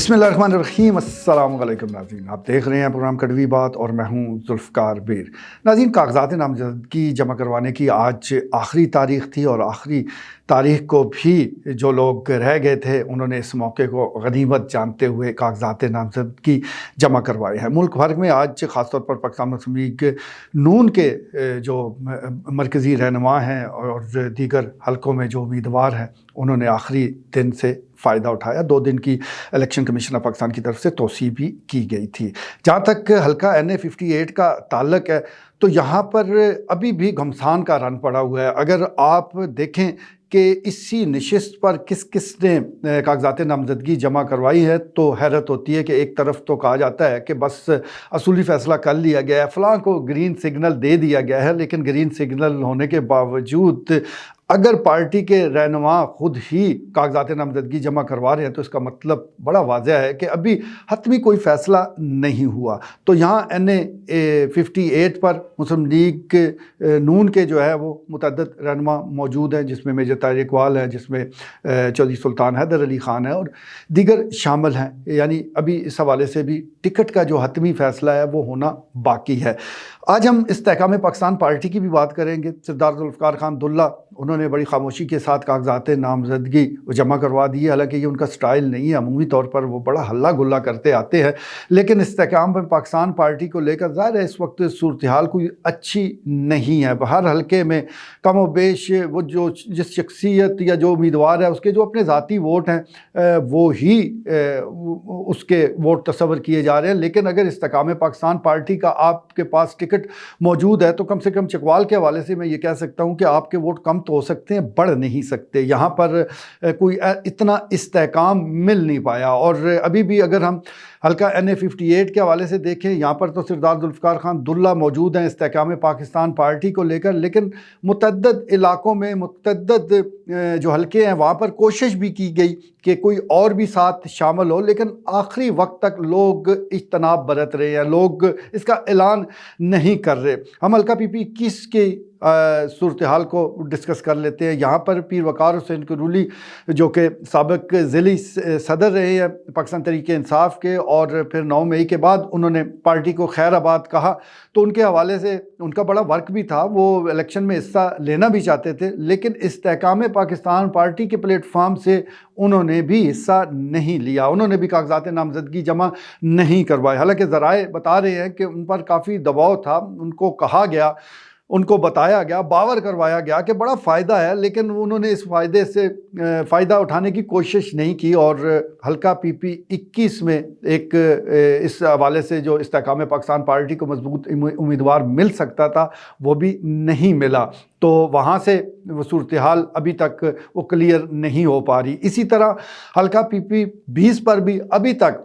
بسم اللہ الرحمن الرحیم۔ السلام علیکم ناظرین، آپ دیکھ رہے ہیں پروگرام کڑوی بات اور میں ہوں ذوالفقار بیر۔ ناظرین، کاغذات نامزدگی جمع کروانے کی آج آخری تاریخ تھی اور آخری تاریخ کو بھی جو لوگ رہ گئے تھے انہوں نے اس موقع کو غنیمت جانتے ہوئے کاغذات نامزدگی جمع کروائے ہیں۔ ملک بھر میں آج خاص طور پر پاکستان مسلم لیگ نون کے جو مرکزی رہنما ہیں اور دیگر حلقوں میں جو امیدوار ہیں انہوں نے آخری دن سے فائدہ اٹھایا۔ 2 دن کی الیکشن کمیشن آف پاکستان کی طرف سے توسیع بھی کی گئی تھی۔ جہاں تک حلقہ NA58 کا تعلق ہے تو یہاں پر ابھی بھی گھمسان کا رن پڑا ہوا ہے۔ اگر آپ دیکھیں کہ اسی نشست پر کس کس نے کاغذات نامزدگی جمع کروائی ہے تو حیرت ہوتی ہے کہ ایک طرف تو کہا جاتا ہے کہ بس اصولی فیصلہ کر لیا گیا ہے، فلاں کو گرین سگنل دے دیا گیا ہے، لیکن گرین سگنل ہونے کے باوجود اگر پارٹی کے رہنما خود ہی کاغذات نامزدگی جمع کروا رہے ہیں تو اس کا مطلب بڑا واضح ہے کہ ابھی حتمی کوئی فیصلہ نہیں ہوا۔ تو یہاں NA58 پر مسلم لیگ نون کے جو ہے وہ متعدد رہنما موجود ہیں، جس میں میجر طاہر اقبال ہیں، جس میں چودھری سلطان حیدر علی خان ہے اور دیگر شامل ہیں۔ یعنی ابھی اس حوالے سے بھی ٹکٹ کا جو حتمی فیصلہ ہے وہ ہونا باقی ہے۔ آج ہم استحکام پاکستان پارٹی کی بھی بات کریں گے۔ سردار ذوالفقار خان دلہ انہوں نے بڑی خاموشی کے ساتھ کاغذات نامزدگی جمع کروا دی ہے، حالانکہ یہ ان کا سٹائل نہیں ہے، عمومی طور پر وہ بڑا ہلا گلا کرتے آتے ہیں، لیکن استحکام پاکستان پارٹی کو لے کر ظاہر ہے اس وقت صورتحال کوئی اچھی نہیں ہے۔ ہر حلقے میں کم و بیش وہ جو جس شخصیت یا جو امیدوار ہے اس کے جو اپنے ذاتی ووٹ ہیں وہ ہی اس کے ووٹ تصور کیے جا رہے ہیں، لیکن اگر استحکام پاکستان پارٹی کا آپ کے پاس ٹکٹ موجود ہے تو کم سے کم چکوال کے حوالے سے میں یہ کہہ سکتا ہوں کہ آپ کے ووٹ کم تو ہو سکتے ہیں، بڑھ نہیں سکتے۔ یہاں پر کوئی اتنا استحکام مل نہیں پایا۔ اور ابھی بھی اگر ہم حلقہ NA58 کے حوالے سے دیکھیں، یہاں پر تو سردار ذوالفقار خان دلہ موجود ہیں استحکام پاکستان پارٹی کو لے کر، لیکن متعدد علاقوں میں متعدد جو حلقے ہیں وہاں پر کوشش بھی کی گئی کہ کوئی اور بھی ساتھ شامل ہو، لیکن آخری وقت تک لوگ اجتناب برت رہے ہیں، لوگ اس کا اعلان نہیں کر رہے۔ ہم حلقہ PP21 کے صورتحال کو ڈسکس کر لیتے ہیں۔ یہاں پر پیر وقار حسین کرولئی جو کہ سابق ضلعی صدر رہے ہیں پاکستان تحریک انصاف کے، اور پھر 9 مئی کے بعد انہوں نے پارٹی کو خیر آباد کہا، تو ان کے حوالے سے ان کا بڑا ورک بھی تھا، وہ الیکشن میں حصہ لینا بھی چاہتے تھے، لیکن استحکام پاکستان پارٹی کے پلیٹ فارم سے انہوں نے بھی حصہ نہیں لیا، انہوں نے بھی کاغذات نامزدگی جمع نہیں کروائے۔ حالانکہ ذرائع بتا رہے ہیں کہ ان پر کافی دباؤ تھا، ان کو کہا گیا، ان کو بتایا گیا، باور کروایا گیا کہ بڑا فائدہ ہے، لیکن انہوں نے اس فائدے سے فائدہ اٹھانے کی کوشش نہیں کی، اور حلقہ PP21 میں ایک اس حوالے سے جو استحکام پاکستان پارٹی کو مضبوط امیدوار مل سکتا تھا وہ بھی نہیں ملا، تو وہاں سے وہ صورتحال ابھی تک وہ کلیئر نہیں ہو پا رہی۔ اسی طرح حلقہ PP20 پر بھی ابھی تک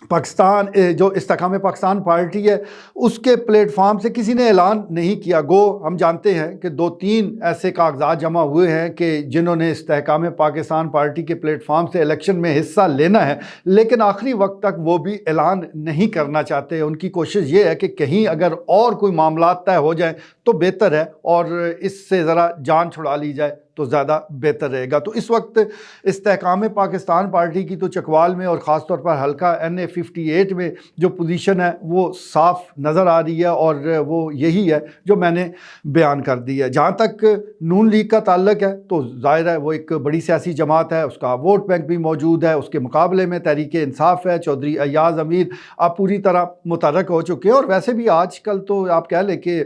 پاکستان جو استحکام پاکستان پارٹی ہے اس کے پلیٹ فارم سے کسی نے اعلان نہیں کیا۔ گو ہم جانتے ہیں کہ 2-3 ایسے کاغذات جمع ہوئے ہیں کہ جنہوں نے استحکام پاکستان پارٹی کے پلیٹ فارم سے الیکشن میں حصہ لینا ہے، لیکن آخری وقت تک وہ بھی اعلان نہیں کرنا چاہتے۔ ان کی کوشش یہ ہے کہ کہیں اگر اور کوئی معاملات طے ہو جائیں تو بہتر ہے، اور اس سے ذرا جان چھڑا لی جائے تو زیادہ بہتر رہے گا۔ تو اس وقت استحکام پاکستان پارٹی کی تو چکوال میں اور خاص طور پر حلقہ NA58 میں جو پوزیشن ہے وہ صاف نظر آ رہی ہے، اور وہ یہی ہے جو میں نے بیان کر دی ہے۔ جہاں تک نون لیگ کا تعلق ہے تو ظاہر ہے وہ ایک بڑی سیاسی جماعت ہے، اس کا ووٹ بینک بھی موجود ہے، اس کے مقابلے میں تحریک انصاف ہے، چودھری ایاز امیر اب پوری طرح متحرک ہو چکے ہیں، اور ویسے بھی آج کل تو آپ کہہ لیں کہ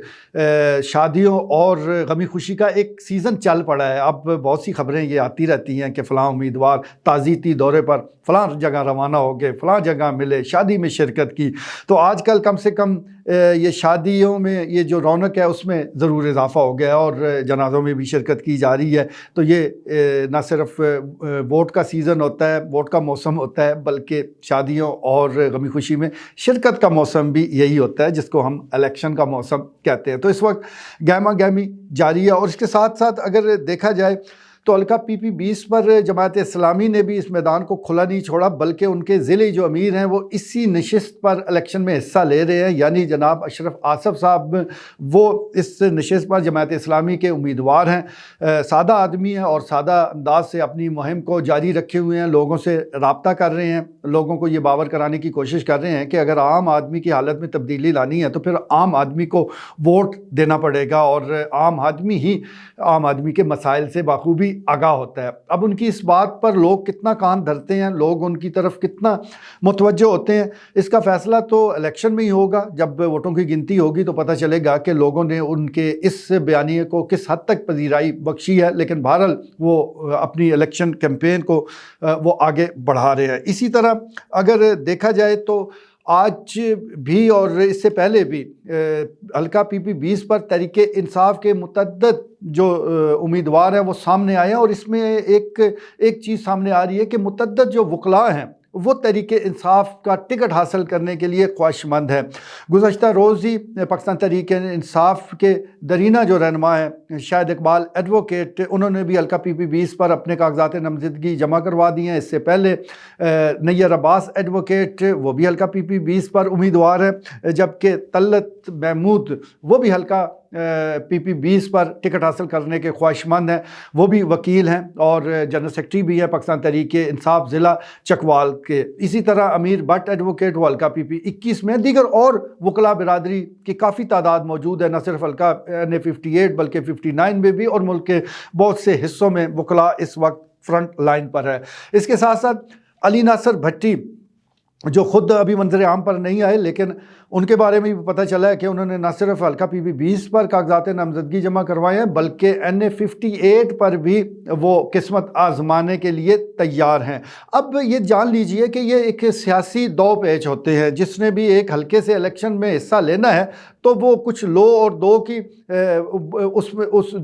شادیوں اور غمی خوشی کا ایک سیزن چل پڑا ہے۔ اب بہت سی خبریں یہ آتی رہتی ہیں کہ فلاں امیدوار تعزیتی دورے پر فلاں جگہ روانہ ہو گئے، فلاں جگہ ملے، شادی میں شرکت کی، تو آج کل کم سے کم یہ شادیوں میں یہ جو رونق ہے اس میں ضرور اضافہ ہو گیا، اور جنازوں میں بھی شرکت کی جا رہی ہے۔ تو یہ نہ صرف ووٹ کا سیزن ہوتا ہے، ووٹ کا موسم ہوتا ہے، بلکہ شادیوں اور غمی خوشی میں شرکت کا موسم بھی یہی ہوتا ہے جس کو ہم الیکشن کا موسم کہتے ہیں۔ تو اس وقت گہما گہمی جاری ہے، اور اس کے ساتھ ساتھ اگر دیکھا جائے تو حلقہ PP-20 پر جماعت اسلامی نے بھی اس میدان کو کھلا نہیں چھوڑا، بلکہ ان کے ضلعی جو امیر ہیں وہ اسی نشست پر الیکشن میں حصہ لے رہے ہیں، یعنی جناب اشرف آصف صاحب وہ اس نشست پر جماعت اسلامی کے امیدوار ہیں۔ سادہ آدمی ہیں اور سادہ انداز سے اپنی مہم کو جاری رکھے ہوئے ہیں، لوگوں سے رابطہ کر رہے ہیں، لوگوں کو یہ باور کرانے کی کوشش کر رہے ہیں کہ اگر عام آدمی کی حالت میں تبدیلی لانی ہے تو پھر عام آدمی کو ووٹ دینا پڑے گا، اور عام آدمی ہی عام آدمی کے مسائل سے بخوبی آگاہ ہوتا ہے۔ اب ان کی اس بات پر لوگ کتنا کان دھرتے ہیں، لوگ ان کی طرف کتنا متوجہ ہوتے ہیں، اس کا فیصلہ تو الیکشن میں ہی ہوگا۔ جب ووٹوں کی گنتی ہوگی تو پتہ چلے گا کہ لوگوں نے ان کے اس بیانیے کو کس حد تک پذیرائی بخشی ہے، لیکن بہرحال وہ اپنی الیکشن کیمپین کو وہ آگے بڑھا رہے ہیں۔ اسی طرح اگر دیکھا جائے تو آج بھی اور اس سے پہلے بھی حلقہ PP-20 پر تحریک انصاف کے متعدد جو امیدوار ہیں وہ سامنے آئے ہیں، اور اس میں ایک چیز سامنے آ رہی ہے کہ متعدد جو وکلاء ہیں وہ تحریک انصاف کا ٹکٹ حاصل کرنے کے لیے خواہش مند ہے۔ گزشتہ روز ہی پاکستان تحریک انصاف کے درینہ جو رہنما ہیں شاہد اقبال ایڈوکیٹ، انہوں نے بھی حلقہ PP-20 پر اپنے کاغذات نامزدگی جمع کروا دی ہیں۔ اس سے پہلے نیّر عباس ایڈوکیٹ وہ بھی حلقہ PP-20 پر امیدوار ہیں، جبکہ طلعت محمود وہ بھی حلقہ PP-20 پر ٹکٹ حاصل کرنے کے خواہش مند ہیں، وہ بھی وکیل ہیں اور جنرل سیکرٹری بھی ہیں پاکستان تحریک انصاف ضلع چکوال کے۔ اسی طرح امیر بٹ ایڈوکیٹ وہ حلقہ PP-21 میں، دیگر اور وکلاء برادری کی کافی تعداد موجود ہے، نہ صرف حلقہ NA-58 بلکہ 59 میں بھی، اور ملک کے بہت سے حصوں میں وکلاء اس وقت فرنٹ لائن پر ہے۔ اس کے ساتھ ساتھ علی ناصر بھٹی جو خود ابھی منظر عام پر نہیں آئے، لیکن ان کے بارے میں بھی پتہ چلا ہے کہ انہوں نے نہ صرف حلقہ PP-20 پر کاغذات نامزدگی جمع کروائے ہیں بلکہ NA-58 پر بھی وہ قسمت آزمانے کے لیے تیار ہیں۔ اب یہ جان لیجئے کہ یہ ایک سیاسی دو پیچ ہوتے ہیں، جس نے بھی ایک حلقے سے الیکشن میں حصہ لینا ہے تو وہ کچھ لو اور دو کی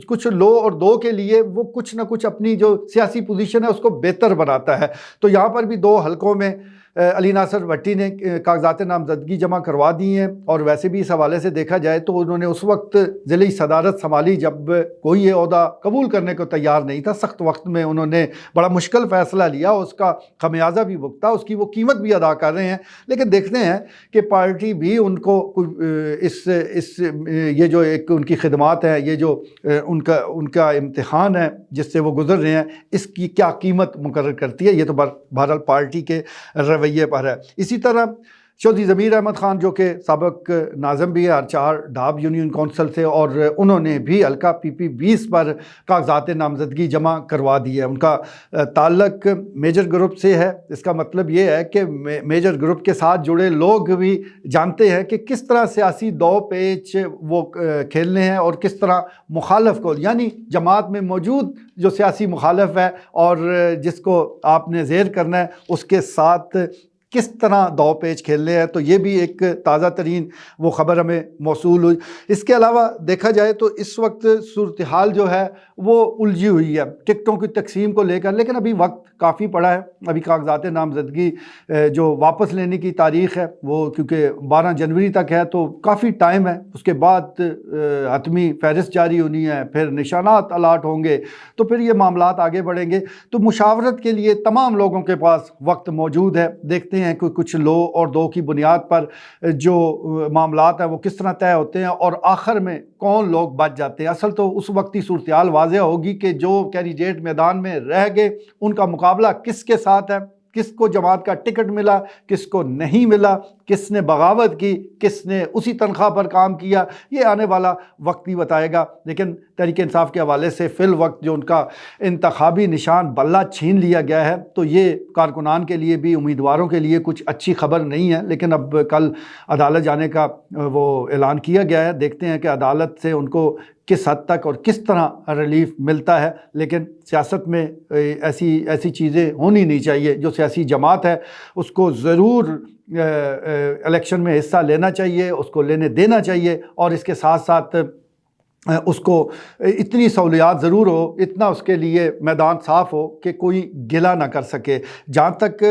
کچھ لو اور دو کے لیے وہ کچھ نہ کچھ اپنی جو سیاسی پوزیشن ہے اس کو بہتر بناتا ہے۔ تو یہاں پر بھی دو حلقوں میں علی ناصر بھٹی نے کاغذات نامزدگی جمع کروا دی ہیں، اور ویسے بھی اس حوالے سے دیکھا جائے تو انہوں نے اس وقت ضلعی صدارت سنبھالی جب کوئی یہ عہدہ قبول کرنے کو تیار نہیں تھا۔ سخت وقت میں انہوں نے بڑا مشکل فیصلہ لیا، اس کا خمیازہ بھی بھگتا، اس کی وہ قیمت بھی ادا کر رہے ہیں۔ لیکن دیکھتے ہیں کہ پارٹی بھی ان کو یہ جو ایک ان کی خدمات ہیں، یہ جو ان کا امتحان ہے جس سے وہ گزر رہے ہیں، اس کی کیا قیمت مقرر کرتی ہے، یہ تو بہرحال پارٹی کے رویے پر ہے۔ اسی طرح چودھری ضمیر احمد خان جو کہ سابق ناظم بھی ہے ہرچار ڈھاب یونین کونسل سے، اور انہوں نے بھی حلقہ PP-20 پر کاغذات نامزدگی جمع کروا دی ہے۔ ان کا تعلق میجر گروپ سے ہے، اس کا مطلب یہ ہے کہ میجر گروپ کے ساتھ جڑے لوگ بھی جانتے ہیں کہ کس طرح سیاسی دو پیچ وہ کھیلنے ہیں، اور کس طرح مخالف کو، یعنی جماعت میں موجود جو سیاسی مخالف ہے اور جس کو آپ نے زیر کرنا ہے، اس کے ساتھ کس طرح دو پیچ کھیلنے ہیں۔ تو یہ بھی ایک تازہ ترین وہ خبر ہمیں موصول ہوئی۔ اس کے علاوہ دیکھا جائے تو اس وقت صورتحال جو ہے وہ الجھی ہوئی ہے ٹکٹوں کی تقسیم کو لے کر، لیکن ابھی وقت کافی پڑا ہے۔ ابھی کاغذات نامزدگی جو واپس لینے کی تاریخ ہے وہ کیونکہ 12 جنوری تک ہے، تو کافی ٹائم ہے۔ اس کے بعد حتمی فہرست جاری ہونی ہے، پھر نشانات الاٹ ہوں گے، تو پھر یہ معاملات آگے بڑھیں گے۔ تو مشاورت کے لیے تمام لوگوں کے پاس وقت موجود ہے۔ دیکھتے ہیں کہ کچھ لو اور دو کی بنیاد پر جو معاملات ہیں وہ کس طرح طے ہوتے ہیں، اور آخر میں کون لوگ بچ جاتے ہیں۔ اصل تو اس وقت ہی صورتحال واضح ہوگی کہ جو کینڈیڈیٹ میدان میں رہ گئے ان کا مقابلہ کس کے ساتھ ہے، کس کو جماعت کا ٹکٹ ملا، کس کو نہیں ملا، کس نے بغاوت کی، کس نے اسی تنخواہ پر کام کیا، یہ آنے والا وقت ہی بتائے گا۔ لیکن تحریک انصاف کے حوالے سے فی الوقت جو ان کا انتخابی نشان بلہ چھین لیا گیا ہے، تو یہ کارکنان کے لیے بھی، امیدواروں کے لیے کچھ اچھی خبر نہیں ہے۔ لیکن اب کل عدالت جانے کا وہ اعلان کیا گیا ہے، دیکھتے ہیں کہ عدالت سے ان کو کس حد تک اور کس طرح ریلیف ملتا ہے۔ لیکن سیاست میں ایسی چیزیں ہونی نہیں چاہیے۔ جو سیاسی جماعت ہے اس کو ضرور الیکشن میں حصہ لینا چاہیے، اس کو لینے دینا چاہیے، اور اس کے ساتھ ساتھ اس کو اتنی سہولیات ضرور ہو، اتنا اس کے لیے میدان صاف ہو کہ کوئی گلہ نہ کر سکے۔ جہاں تک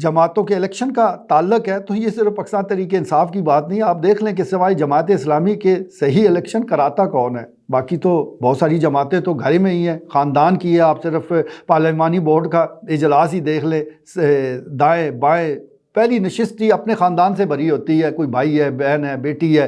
جماعتوں کے الیکشن کا تعلق ہے تو یہ صرف پاکستان تحریک انصاف کی بات نہیں، آپ دیکھ لیں کہ سوائے جماعت اسلامی کے صحیح الیکشن کراتا کون ہے؟ باقی تو بہت ساری جماعتیں تو گھر میں ہی ہیں، خاندان کی ہے۔ آپ صرف پارلیمانی بورڈ کا اجلاس ہی دیکھ لیں، دائیں بائیں پہلی نشست ہی اپنے خاندان سے بھری ہوتی ہے، کوئی بھائی ہے، بہن ہے، بیٹی ہے،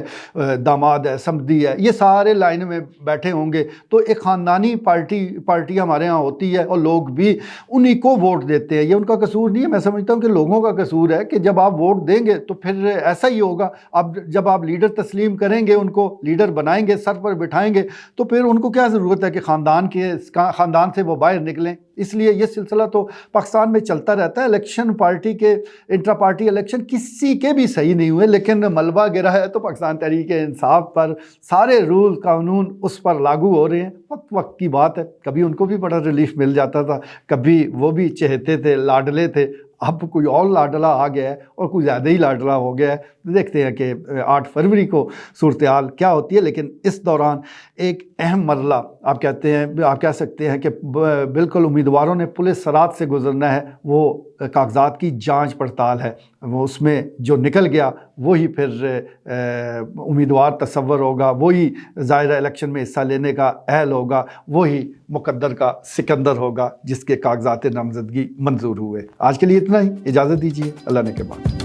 داماد ہے، سمدھی ہے، یہ سارے لائن میں بیٹھے ہوں گے۔ تو ایک خاندانی پارٹی ہمارے ہاں ہوتی ہے اور لوگ بھی انہی کو ووٹ دیتے ہیں۔ یہ ان کا قصور نہیں ہے، میں سمجھتا ہوں کہ لوگوں کا قصور ہے کہ جب آپ ووٹ دیں گے تو پھر ایسا ہی ہوگا۔ اب جب آپ لیڈر تسلیم کریں گے، ان کو لیڈر بنائیں گے، سر پر بٹھائیں گے، تو پھر ان کو کیا ضرورت ہے کہ خاندان سے وہ باہر نکلیں؟ اس لیے یہ سلسلہ تو پاکستان میں چلتا رہتا ہے۔ الیکشن پارٹی کے انٹرا پارٹی الیکشن کسی کے بھی صحیح نہیں ہوئے، لیکن ملبہ گرا ہے تو پاکستان تحریک انصاف پر سارے رول قانون اس پر لاگو ہو رہے ہیں۔ وقت کی بات ہے، کبھی ان کو بھی بڑا ریلیف مل جاتا تھا، کبھی وہ بھی چہتے تھے، لاڈلے تھے، اب کوئی اور لاڈلا آ گیا ہے اور کوئی زیادہ ہی لاڈلا ہو گیا ہے۔ دیکھتے ہیں کہ 8 فروری کو صورتحال کیا ہوتی ہے، لیکن اس دوران ایک اہم مرحلہ آپ کہہ سکتے ہیں کہ بالکل امیدواروں نے پولیس سرات سے گزرنا ہے، وہ کاغذات کی جانچ پڑتال ہے۔ وہ اس میں جو نکل گیا وہی پھر امیدوار تصور ہوگا، وہی ظاہرہ الیکشن میں حصہ لینے کا اہل ہوگا، وہی مقدر کا سکندر ہوگا جس کے کاغذات نامزدگی منظور ہوئے۔ آج کے لیے اتنا ہی، اجازت دیجیے، اللہ نے کے بعد۔